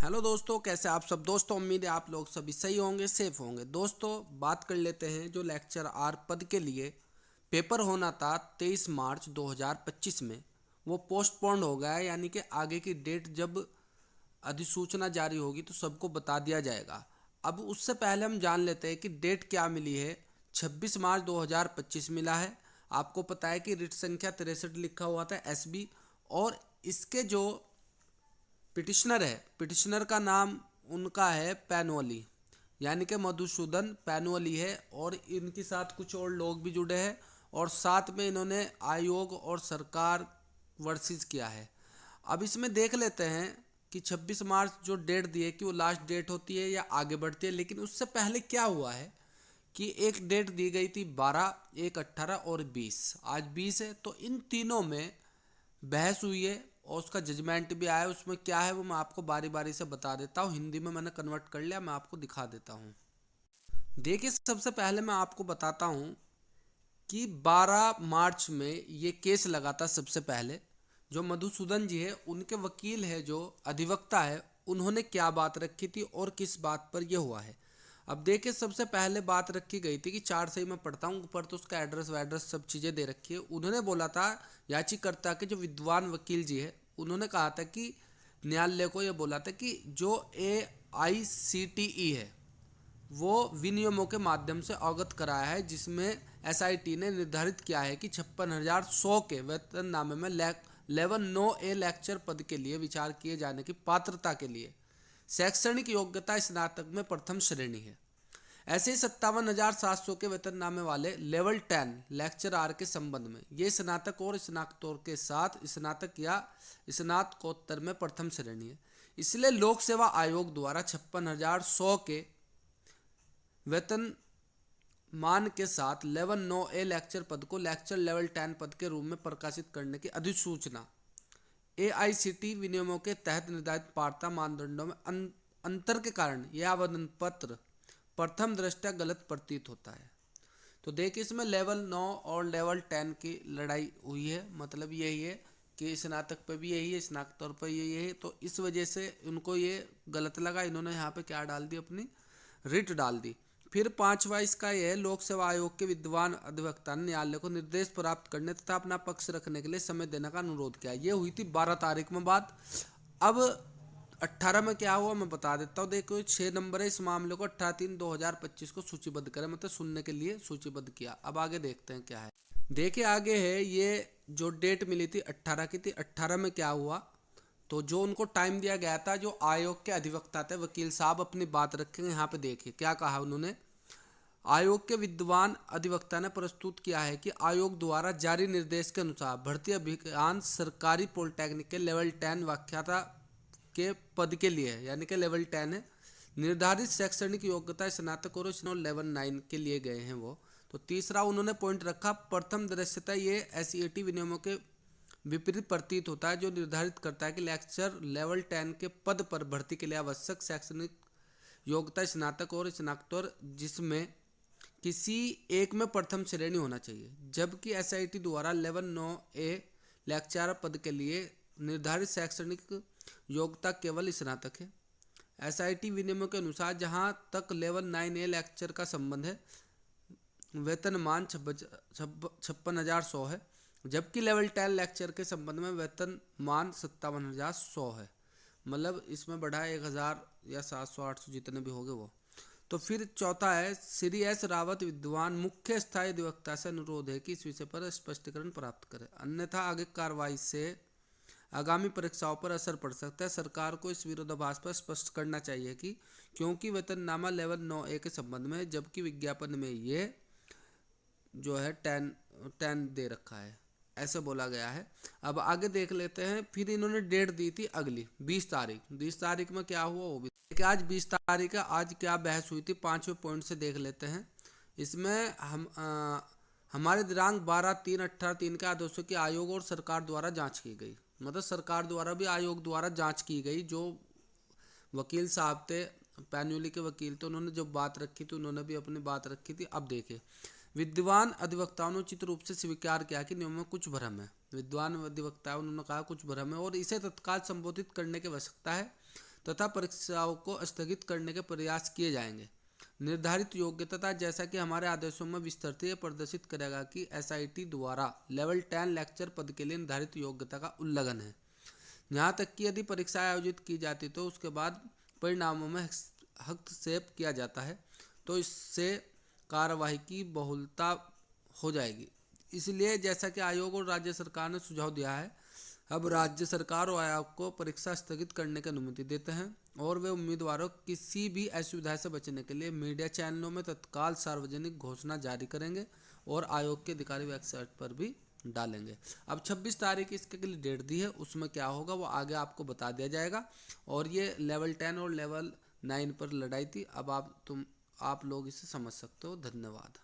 Hello दोस्तों, कैसे आप सब। दोस्तों उम्मीद है आप लोग सभी सही होंगे, सेफ होंगे। दोस्तों बात कर लेते हैं जो लेक्चर आर पद के लिए पेपर होना था 23 मार्च 2025 में, वो पोस्टपोन्ड हो गया है। यानी कि आगे की डेट जब अधिसूचना जारी होगी तो सबको बता दिया जाएगा। अब उससे पहले हम जान लेते हैं कि डेट क्या मिली है। 26 मार्च 2025 मिला है। आपको पता है कि रिट संख्या 63 लिखा हुआ था एसबी, और इसके जो पिटिशनर है, पिटिशनर का नाम उनका है पैनोली, यानी कि मधुसूदन पैनोली है। और इनके साथ कुछ और लोग भी जुड़े हैं, और साथ में इन्होंने आयोग और सरकार वर्सेस किया है। अब इसमें देख लेते हैं कि 26 मार्च जो डेट दी है कि वो लास्ट डेट होती है या आगे बढ़ती है। लेकिन उससे पहले क्या हुआ है कि एक डेट दी गई थी 12, एक 18 और 20। आज 20 है, तो इन तीनों में बहस हुई है और उसका जजमेंट भी आया है। उसमें क्या है वो मैं आपको बारी बारी से बता देता हूँ। हिंदी में मैंने कन्वर्ट कर लिया, मैं आपको दिखा देता हूँ। देखिए, सबसे पहले मैं आपको बताता हूँ कि 12 मार्च में ये केस लगा था। सबसे पहले जो मधुसूदन जी है, उनके वकील है, जो अधिवक्ता है, उन्होंने क्या बात रखी थी और किस बात पर यह हुआ है। अब देखिए, सबसे पहले बात रखी गई थी कि 4 से ही मैं पढ़ता हूँ, ऊपर तो उसका एड्रेस वैड्रेस सब चीज़ें दे रखी है। उन्होंने बोला था, याचिकाकर्ता के जो विद्वान वकील जी है, उन्होंने कहा था कि न्यायालय को यह बोला था कि जो AICTE है वो विनियमों के माध्यम से अवगत कराया है, जिसमें SIT ने निर्धारित किया है कि 56,100 के वेतननामे में लेवल 9A लेक्चर पद के लिए विचार किए जाने की पात्रता के लिए शैक्षणिक योग्यता स्नातक में प्रथम श्रेणी है। ऐसे ही 57,700 के वेतननामे वाले लेवल 10 लेक्चर आर के संबंध में ये स्नातक और स्नातकोत्तर के साथ स्नातक या स्नातकोत्तर में प्रथम श्रेणी है। इसलिए लोक सेवा आयोग द्वारा 56,100 के वेतन मान के साथ लेवल 9A लेक्चर पद को लेक्चर लेवल 10 पद के रूप में प्रकाशित करने की अधिसूचना AICTE विनियमों के तहत निर्धारित पात्रता मानदंडों में अंतर के कारण यह आवेदन पत्र प्रथम दृष्टया गलत प्रतीत होता है। तो देखिए, इसमें लेवल 9 और लेवल 10 की लड़ाई हुई है। मतलब यही है कि स्नातक पे भी यही है, स्नातकोत्तर पर यही है। तो इस वजह से उनको ये गलत लगा, इन्होंने यहाँ पे क्या डाल दी, अपनी रिट डाल दी। फिर पांचवा इसका यह है, लोक सेवा आयोग के विद्वान अधिवक्ता ने न्यायालय को निर्देश प्राप्त करने तथा अपना पक्ष रखने के लिए समय देने का अनुरोध किया। ये हुई थी 12 तारीख में बात। अब 18 में क्या हुआ मैं बता देता हूँ। देखो, 6 नंबर है इस मामले को 18/3/2025 को सूचीबद्ध करें, मतलब सुनने के लिए सूचीबद्ध किया। अब आगे देखते हैं क्या है। देखिए आगे है, ये जो डेट मिली थी 18 की थी। 18 में क्या हुआ, तो जो उनको टाइम दिया गया था, जो आयोग के अधिवक्ता थे, वकील साहब अपनी बात रखेंगे। यहाँ पे देखिए क्या कहा उन्होंने। आयोग के विद्वान अधिवक्ता ने प्रस्तुत किया है कि आयोग द्वारा जारी निर्देश के अनुसार भर्ती अभियान सरकारी पॉलिटेक्निक के लेवल 10 व्याख्याता के पद के लिए है, यानी कि लेवल 10 है। निर्धारित शैक्षणिक योग्यता स्नातक और लेवल 9 के लिए गए हैं वो। तो तीसरा उन्होंने पॉइंट रखा, प्रथम दृश्यता ये SET विनियमों के विपरीत प्रतीत होता है, जो निर्धारित करता है कि लेक्चर लेवल 10 के पद पर भर्ती के लिए आवश्यक शैक्षणिक योग्यता स्नातक और स्नातकोत्तर, जिसमें किसी एक में प्रथम श्रेणी होना चाहिए। जबकि SIT द्वारा लेवल 9A लेक्चर पद के लिए निर्धारित शैक्षणिक योग्यता केवल स्नातक है। SIT विनियमों के अनुसार जहां तक लेवल 9A लेक्चर का संबंध है, वेतनमान 56,100 है। जबकि लेवल 10 लेक्चर के संबंध में वेतनमान 57,100 है। मतलब इसमें बढ़ा है 1,000 या 700-800 जितने भी होंगे वो। तो फिर चौथा है, श्री S रावत विद्वान मुख्य स्थायी अधिवक्ता से अनुरोध है कि इस विषय पर स्पष्टीकरण प्राप्त करें, अन्यथा आगे कार्रवाई से आगामी परीक्षाओं पर असर पड़ सकता है। सरकार को इस विरोधाभास पर स्पष्ट करना चाहिए कि क्योंकि वेतननामा लेवल 9A के संबंध में, जबकि विज्ञापन में ये जो है 10 दे रखा है, ऐसे बोला गया है। अब आगे देख लेते हैं। फिर इन्होंने डेट दी थी अगली 20 तारीख। 20 तारीख में क्या हुआ वो भी देखिए। आज 20 तारीख है, आज क्या बहस हुई थी 5वें पॉइंट से देख लेते हैं। इसमें हमारे दिनांक 12/3/18 के आदेशों की आयोग और सरकार द्वारा जांच की गई। मतलब सरकार द्वारा भी आयोग द्वारा जांच की गई। जो वकील साहब थे, पैन्यूली के वकील थे, उन्होंने जो बात रखी थी, उन्होंने भी अपनी बात रखी थी। अब देखिए, विद्वान अधिवक्ताओं ने उचित रूप से स्वीकार किया कि नियमों में कुछ भ्रम है। विद्वान अधिवक्ताओं उन्होंने कहा कुछ भ्रम है और इसे तत्काल संबोधित करने की आवश्यकता है, तथा परीक्षाओं को स्थगित करने के प्रयास किए जाएंगे। निर्धारित योग्यता, जैसा कि हमारे आदेशों में विस्तृत ये प्रदर्शित करेगा कि एसआईटी द्वारा लेवल 10 लेक्चर पद के लिए निर्धारित योग्यता का उल्लंघन है। यहाँ तक कि यदि परीक्षा आयोजित की जाती तो उसके बाद परिणामों में हस्तक्षेप किया जाता है तो इससे कार्यवाही की बहुलता हो जाएगी। इसलिए जैसा कि आयोग और राज्य सरकार ने सुझाव दिया है, अब राज्य सरकार और आयोग को परीक्षा स्थगित करने की अनुमति देते हैं और वे उम्मीदवारों किसी भी असुविधा से बचने के लिए मीडिया चैनलों में तत्काल सार्वजनिक घोषणा जारी करेंगे और आयोग के अधिकारी वेबसाइट पर भी डालेंगे। अब 26 तारीख इसके लिए डेट दी है, उसमें क्या होगा वो आगे आपको बता दिया जाएगा। और ये लेवल 10 और लेवल 9 पर लड़ाई थी। अब आप लोग इसे समझ सकते हो। धन्यवाद।